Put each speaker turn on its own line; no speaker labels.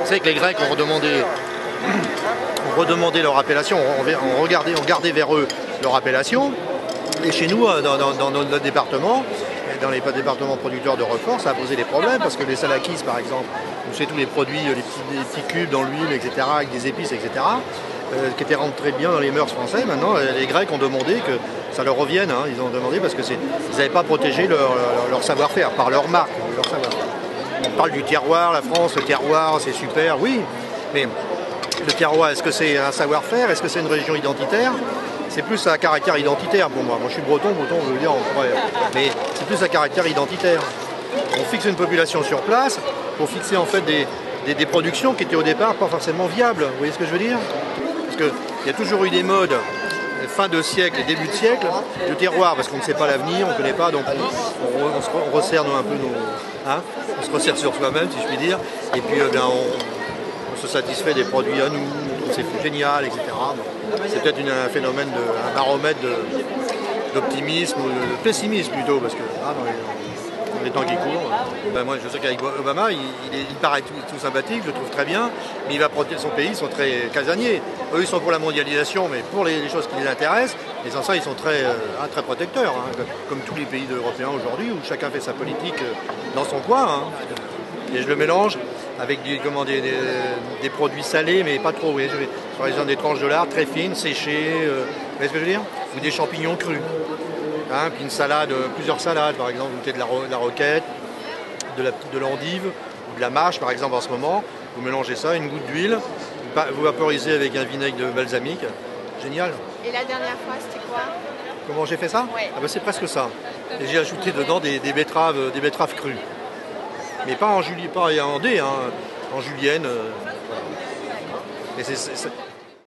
Vous savez que les Grecs ont redemandé leur appellation, ont gardé vers eux leur appellation. Et chez nous, dans notre département, dans les départements producteurs de Roquefort, ça a posé des problèmes parce que les salakis, par exemple, où c'est tous les produits, les petits cubes dans l'huile, etc., avec des épices, etc., qui étaient rentrés bien dans les mœurs français. Maintenant, les Grecs ont demandé que ça leur revienne. Hein. Ils ont demandé parce qu'ils n'avaient pas protégé leur savoir-faire par leur marque, leur savoir-faire. On parle du terroir, la France, le terroir, c'est super, oui, mais le terroir, est-ce que c'est un savoir-faire? Est-ce que c'est une région identitaire? C'est plus à caractère identitaire pour moi. Moi, je suis breton, je veux dire, mais c'est plus à caractère identitaire. On fixe une population sur place pour fixer en fait des productions qui étaient au départ pas forcément viables. Vous voyez ce que je veux dire? Parce qu'il y a toujours eu des modes, fin de siècle et début de siècle, du terroir, parce qu'on ne sait pas l'avenir, on ne connaît pas, donc on resserre un peu on se resserre sur soi-même, si je puis dire, et puis on se satisfait des produits à nous, on trouve c'est génial, etc. C'est peut-être un phénomène, un baromètre d'optimisme ou de pessimisme plutôt, parce que dans les temps qui courent. Moi je sais qu'avec Obama, il paraît tout sympathique, je le trouve très bien, mais il va protéger son pays, ils sont très casaniers. Eux ils sont pour la mondialisation, mais pour les choses qui les intéressent, les anciens ils sont très protecteurs, hein, comme tous les pays européens aujourd'hui, où chacun fait sa politique dans son coin. Hein. Et je le mélange avec des produits salés, mais pas trop. Vous voyez, par exemple des tranches de lard très fines, séchées, vous voyez ce que je veux dire? Ou des champignons crus. Hein, puis une salade, plusieurs salades, par exemple, vous mettez de la roquette, de l'endive ou de la mâche, par exemple, en ce moment. Vous mélangez ça, une goutte d'huile, vous vaporisez avec un vinaigre de balsamique. Génial.
Et la dernière fois, c'était quoi?
Comment j'ai fait ça?
Ouais.
Ah ben, c'est presque ça. Et j'ai ajouté dedans des betteraves crues. Mais pas en dés, hein, en julienne. Voilà. Et